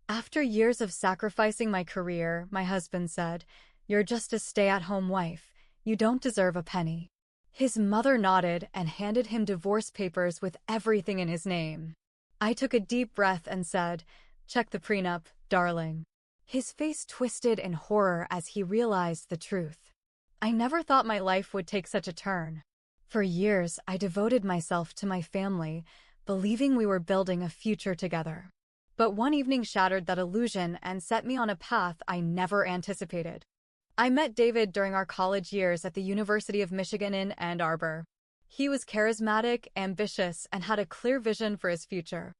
After years of sacrificing my career, my husband said, "You're just a stay-at-home wife. You don't deserve a penny." His mother nodded and handed him divorce papers with everything in his name. I took a deep breath and said, "Check the prenup, darling." His face twisted in horror as he realized the truth. I never thought my life would take such a turn. For years, I devoted myself to my family, believing we were building a future together. But one evening shattered that illusion and set me on a path I never anticipated. I met David during our college years at the University of Michigan in Ann Arbor. He was charismatic, ambitious, and had a clear vision for his future.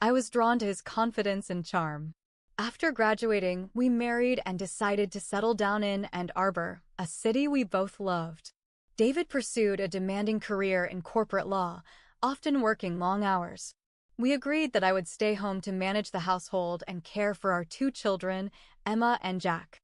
I was drawn to his confidence and charm. After graduating, we married and decided to settle down in Ann Arbor, a city we both loved. David pursued a demanding career in corporate law, often working long hours. We agreed that I would stay home to manage the household and care for our two children, Emma and Jack.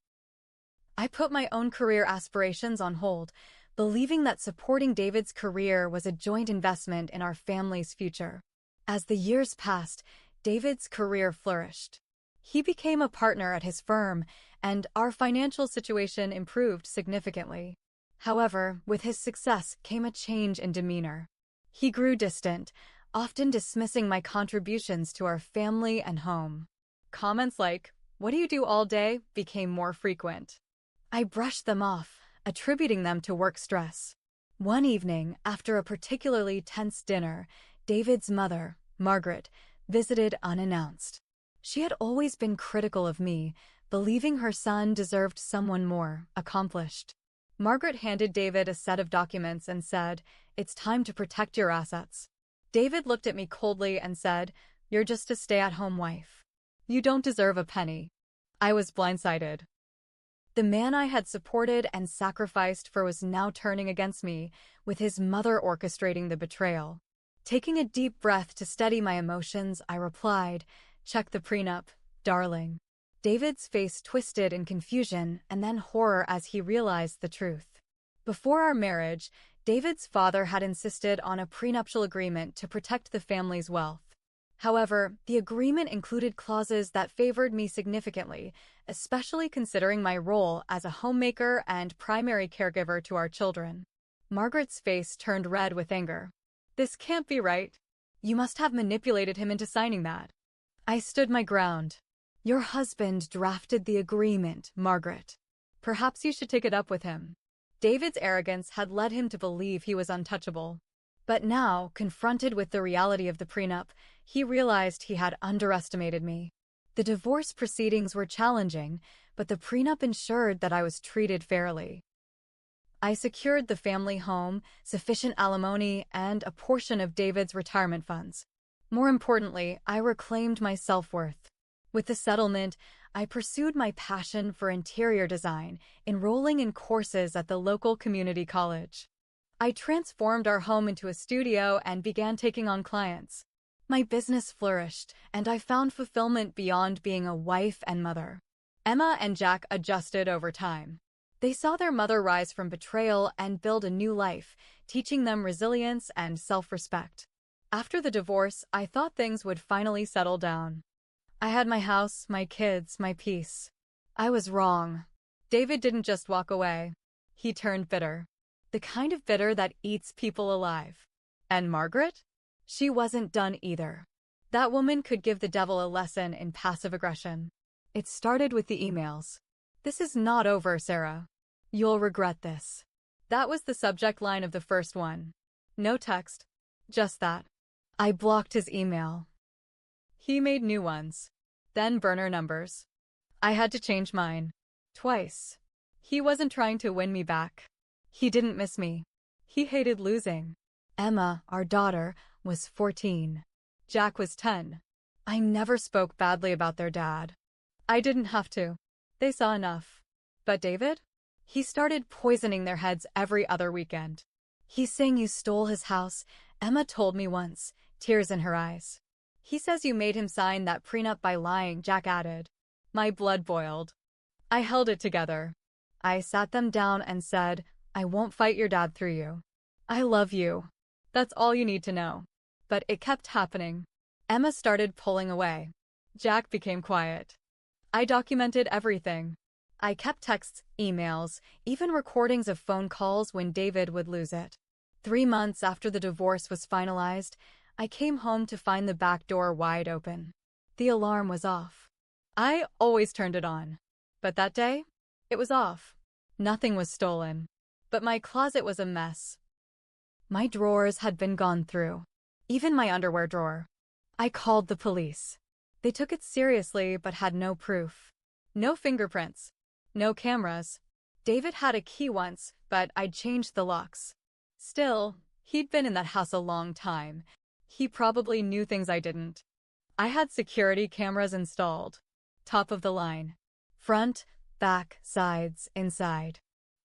I put my own career aspirations on hold, believing that supporting David's career was a joint investment in our family's future. As the years passed, David's career flourished. He became a partner at his firm, and our financial situation improved significantly. However, with his success came a change in demeanor. He grew distant, often dismissing my contributions to our family and home. Comments like, "What do you do all day?" became more frequent. I brushed them off, attributing them to work stress. One evening, after a particularly tense dinner, David's mother, Margaret, visited unannounced. She had always been critical of me, believing her son deserved someone more accomplished. Margaret handed David a set of documents and said, "It's time to protect your assets." David looked at me coldly and said, "You're just a stay-at-home wife. You don't deserve a penny." I was blindsided. The man I had supported and sacrificed for was now turning against me, with his mother orchestrating the betrayal. Taking a deep breath to steady my emotions, I replied, "Check the prenup, darling." David's face twisted in confusion and then horror as he realized the truth. Before our marriage, David's father had insisted on a prenuptial agreement to protect the family's wealth. However, the agreement included clauses that favored me significantly, especially considering my role as a homemaker and primary caregiver to our children. Margaret's face turned red with anger. "This can't be right. You must have manipulated him into signing that." I stood my ground. "Your husband drafted the agreement, Margaret. Perhaps you should take it up with him." David's arrogance had led him to believe he was untouchable. But now, confronted with the reality of the prenup, he realized he had underestimated me. The divorce proceedings were challenging, but the prenup ensured that I was treated fairly. I secured the family home, sufficient alimony, and a portion of David's retirement funds. More importantly, I reclaimed my self-worth. With the settlement, I pursued my passion for interior design, enrolling in courses at the local community college. I transformed our home into a studio and began taking on clients. My business flourished, and I found fulfillment beyond being a wife and mother. Emma and Jack adjusted over time. They saw their mother rise from betrayal and build a new life, teaching them resilience and self-respect. After the divorce, I thought things would finally settle down. I had my house, my kids, my peace. I was wrong. David didn't just walk away. He turned bitter. The kind of bitter that eats people alive. And Margaret? She wasn't done either. That woman could give the devil a lesson in passive aggression. It started with the emails. "This is not over, Sarah. You'll regret this." That was the subject line of the first one. No text. Just that. I blocked his email. He made new ones. Then burner numbers. I had to change mine. Twice. He wasn't trying to win me back. He didn't miss me. He hated losing. Emma, our daughter, was 14. Jack was 10. I never spoke badly about their dad. I didn't have to. They saw enough. But David? He started poisoning their heads every other weekend. "He's saying you stole his house," Emma told me once, tears in her eyes. "He says you made him sign that prenup by lying," Jack added. My blood boiled. I held it together. I sat them down and said, "I won't fight your dad through you. I love you. That's all you need to know." But it kept happening. Emma started pulling away. Jack became quiet. I documented everything. I kept texts, emails, even recordings of phone calls when David would lose it. 3 months after the divorce was finalized, I came home to find the back door wide open. The alarm was off. I always turned it on. But that day, it was off. Nothing was stolen. But my closet was a mess. My drawers had been gone through. Even my underwear drawer. I called the police. They took it seriously but had no proof. No fingerprints. No cameras. David had a key once, but I'd changed the locks. Still, he'd been in that house a long time. He probably knew things I didn't. I had security cameras installed. Top of the line. Front, back, sides, inside.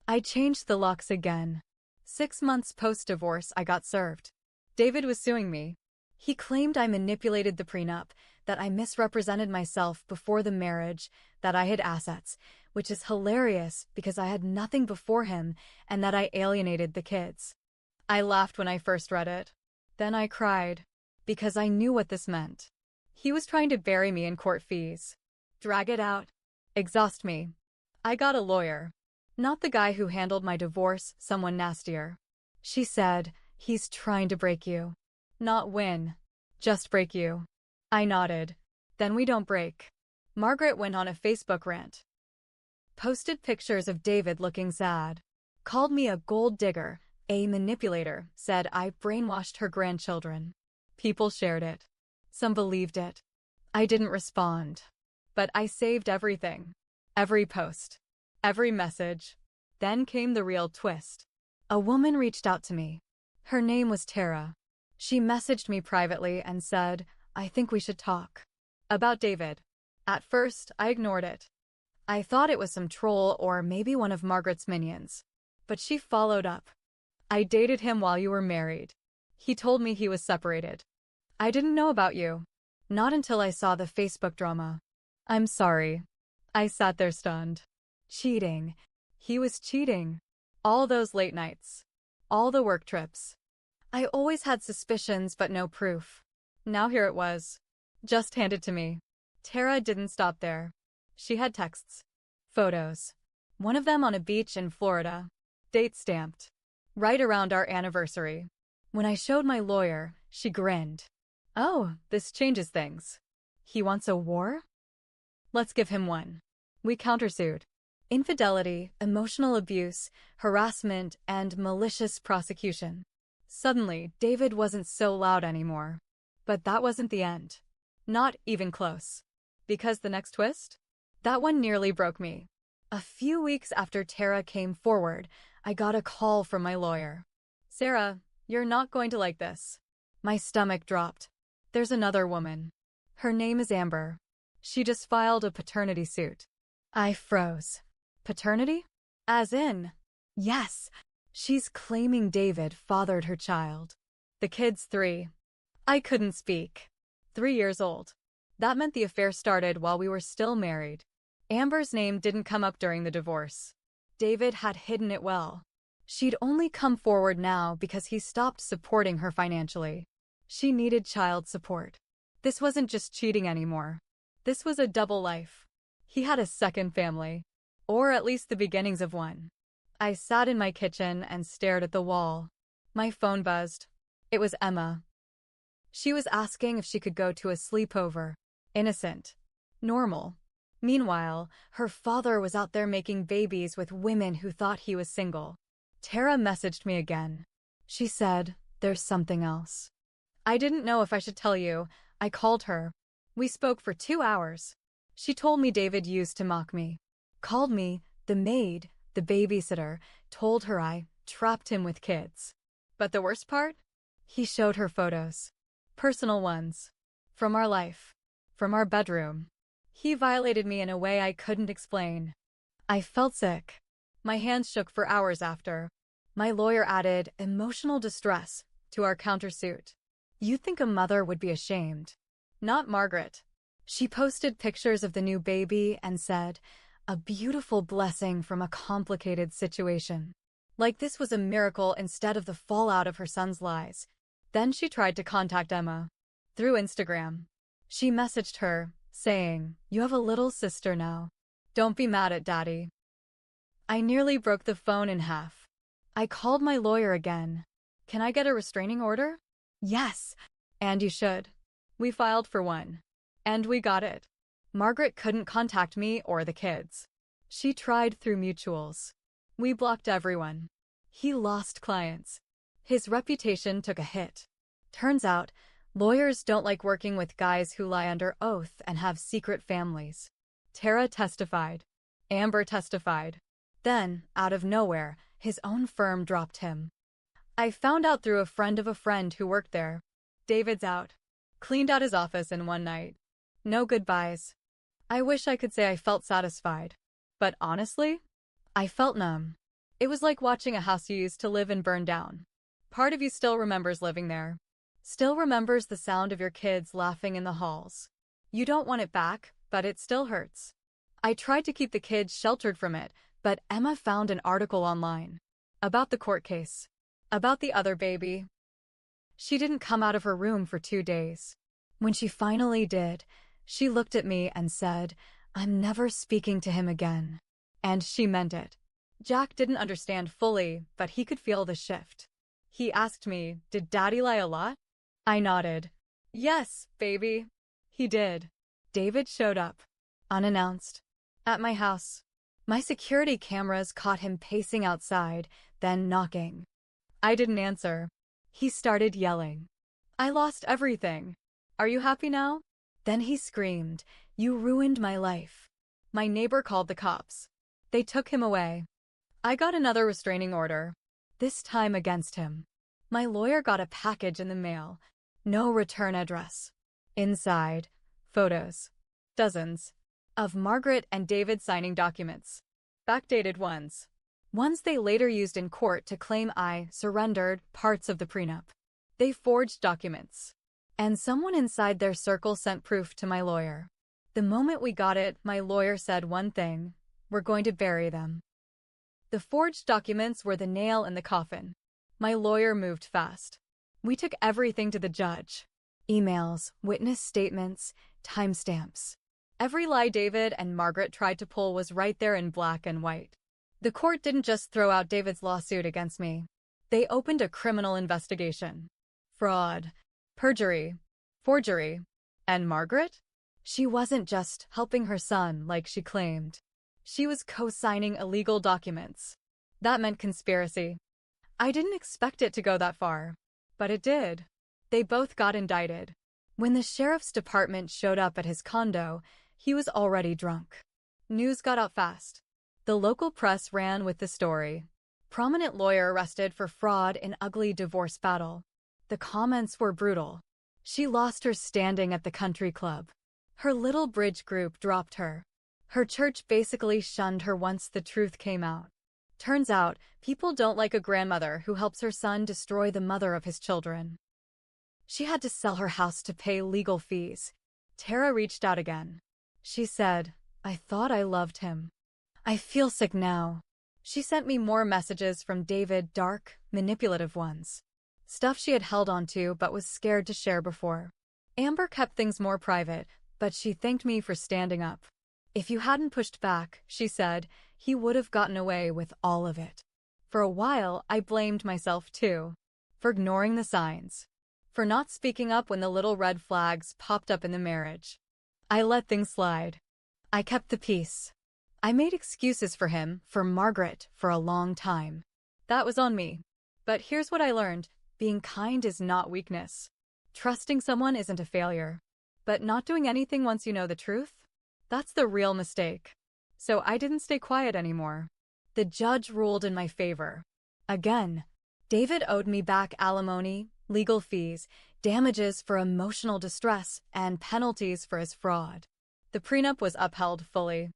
I changed the locks again. 6 months post-divorce, I got served. David was suing me. He claimed I manipulated the prenup, that I misrepresented myself before the marriage, that I hid assets, which is hilarious because I had nothing before him, and that I alienated the kids. I laughed when I first read it. Then I cried, because I knew what this meant. He was trying to bury me in court fees. Drag it out. Exhaust me. I got a lawyer. Not the guy who handled my divorce, someone nastier. She said, he's trying to break you. Not win. Just break you. I nodded. Then we don't break. Margaret went on a Facebook rant. Posted pictures of David looking sad. Called me a gold digger, a manipulator, said I brainwashed her grandchildren. People shared it. Some believed it. I didn't respond. But I saved everything. Every post. Every message. Then came the real twist. A woman reached out to me. Her name was Tara. She messaged me privately and said, I think we should talk. About David. At first, I ignored it. I thought it was some troll or maybe one of Margaret's minions. But she followed up. I dated him while you were married. He told me he was separated. I didn't know about you. Not until I saw the Facebook drama. I'm sorry. I sat there stunned. Cheating. He was cheating. All those late nights. All the work trips. I always had suspicions but no proof. Now here it was. Just handed to me. Tara didn't stop there. She had texts. Photos. One of them on a beach in Florida. Date stamped. Right around our anniversary. When I showed my lawyer, she grinned. Oh, this changes things. He wants a war? Let's give him one. We countersued. Infidelity, emotional abuse, harassment, and malicious prosecution. Suddenly, David wasn't so loud anymore. But that wasn't the end. Not even close. Because the next twist? That one nearly broke me. A few weeks after Tara came forward, I got a call from my lawyer. Sarah, you're not going to like this. My stomach dropped. There's another woman. Her name is Amber. She just filed a paternity suit. I froze. Paternity? As in? Yes. She's claiming David fathered her child. The kid's 3. I couldn't speak. 3 years old. That meant the affair started while we were still married. Amber's name didn't come up during the divorce. David had hidden it well. She'd only come forward now because he stopped supporting her financially. She needed child support. This wasn't just cheating anymore. This was a double life. He had a second family. Or at least the beginnings of one. I sat in my kitchen and stared at the wall. My phone buzzed. It was Emma. She was asking if she could go to a sleepover. Innocent. Normal. Meanwhile, her father was out there making babies with women who thought he was single. Tara messaged me again. She said, there's something else. I didn't know if I should tell you. I called her. We spoke for 2 hours. She told me David used to mock me. Called me, the maid, the babysitter, told her I trapped him with kids. But the worst part? He showed her photos. Personal ones. From our life. From our bedroom. He violated me in a way I couldn't explain. I felt sick. My hands shook for hours after. My lawyer added emotional distress to our countersuit. You'd think a mother would be ashamed. Not Margaret. She posted pictures of the new baby and said, a beautiful blessing from a complicated situation. Like this was a miracle instead of the fallout of her son's lies. Then she tried to contact Emma. Through Instagram. She messaged her, saying, "You have a little sister now. Don't be mad at Daddy." I nearly broke the phone in half. I called my lawyer again. "Can I get a restraining order?" "Yes, and you should." We filed for one. And we got it. Margaret couldn't contact me or the kids. She tried through mutuals. We blocked everyone. He lost clients. His reputation took a hit. Turns out, lawyers don't like working with guys who lie under oath and have secret families. Tara testified. Amber testified. Then, out of nowhere, his own firm dropped him. I found out through a friend of a friend who worked there. David's out. Cleaned out his office in one night. No goodbyes. I wish I could say I felt satisfied. But honestly, I felt numb. It was like watching a house you used to live in burn down. Part of you still remembers living there. Still remembers the sound of your kids laughing in the halls. You don't want it back, but it still hurts. I tried to keep the kids sheltered from it, but Emma found an article online. About the court case. About the other baby. She didn't come out of her room for 2 days. When she finally did, she looked at me and said, "I'm never speaking to him again." And she meant it. Jack didn't understand fully, but he could feel the shift. He asked me, "Did Daddy lie a lot?" I nodded. "Yes, baby." He did. David showed up, unannounced, at my house. My security cameras caught him pacing outside, then knocking. I didn't answer. He started yelling. "I lost everything. Are you happy now?" Then he screamed, "You ruined my life." My neighbor called the cops. They took him away. I got another restraining order, this time against him. My lawyer got a package in the mail. No return address. Inside, photos. Dozens. Of Margaret and David signing documents. Backdated ones. Ones they later used in court to claim I surrendered parts of the prenup. They forged documents. And someone inside their circle sent proof to my lawyer. The moment we got it, my lawyer said one thing: "We're going to bury them." The forged documents were the nail in the coffin. My lawyer moved fast. We took everything to the judge. Emails, witness statements, timestamps. Every lie David and Margaret tried to pull was right there in black and white. The court didn't just throw out David's lawsuit against me. They opened a criminal investigation. Fraud, perjury, forgery. And Margaret? She wasn't just helping her son like she claimed. She was co-signing illegal documents. That meant conspiracy. I didn't expect it to go that far, but it did. They both got indicted. When the sheriff's department showed up at his condo, he was already drunk. News got out fast. The local press ran with the story. Prominent lawyer arrested for fraud in ugly divorce battle. The comments were brutal. She lost her standing at the country club. Her little bridge group dropped her. Her church basically shunned her once the truth came out. Turns out, people don't like a grandmother who helps her son destroy the mother of his children. She had to sell her house to pay legal fees. Tara reached out again. She said, "I thought I loved him. I feel sick now." She sent me more messages from David, dark, manipulative ones. Stuff she had held onto but was scared to share before. Amber kept things more private, but she thanked me for standing up. If you hadn't pushed back, she said, he would have gotten away with all of it. For a while, I blamed myself too. For ignoring the signs. For not speaking up when the little red flags popped up in the marriage. I let things slide. I kept the peace. I made excuses for him, for Margaret, for a long time. That was on me. But here's what I learned. Being kind is not weakness. Trusting someone isn't a failure. But not doing anything once you know the truth? That's the real mistake. So I didn't stay quiet anymore. The judge ruled in my favor. Again. David owed me back alimony, legal fees, damages for emotional distress, and penalties for his fraud. The prenup was upheld fully.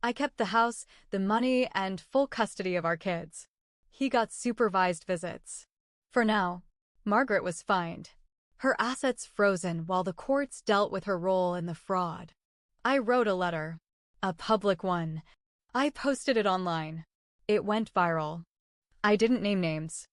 I kept the house, the money, and full custody of our kids. He got supervised visits. For now, Margaret was fined. Her assets frozen while the courts dealt with her role in the fraud. I wrote a letter. A public one. I posted it online. It went viral. I didn't name names.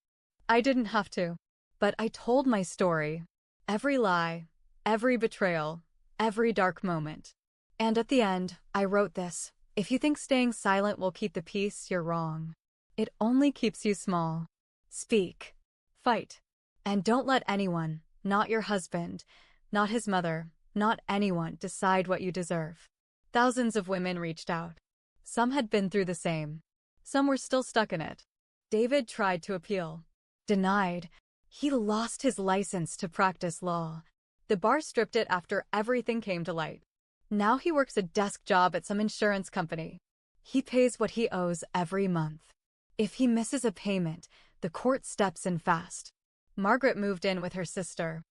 I didn't have to. But I told my story. Every lie, every betrayal, every dark moment. And at the end, I wrote this: if you think staying silent will keep the peace, you're wrong. It only keeps you small. Speak. Fight. And don't let anyone, not your husband, not his mother, not anyone, decide what you deserve. Thousands of women reached out. Some had been through the same. Some were still stuck in it. David tried to appeal. Denied. He lost his license to practice law. The bar stripped it after everything came to light. Now he works a desk job at some insurance company. He pays what he owes every month. If he misses a payment, the court steps in fast. Margaret moved in with her sister.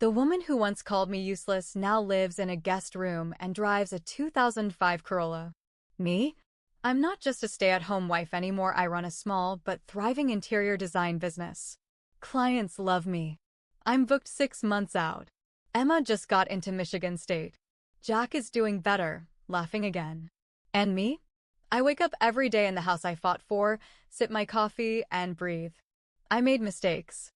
The woman who once called me useless now lives in a guest room and drives a 2005 Corolla. Me? I'm not just a stay-at-home wife anymore. I run a small but thriving interior design business. Clients love me. I'm booked 6 months out. Emma just got into Michigan State. Jack is doing better, laughing again. And me? I wake up every day in the house I fought for, sip my coffee, and breathe. I made mistakes.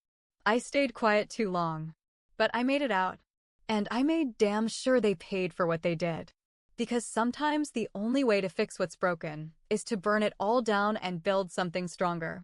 I stayed quiet too long. But I made it out. And I made damn sure they paid for what they did. Because sometimes the only way to fix what's broken is to burn it all down and build something stronger.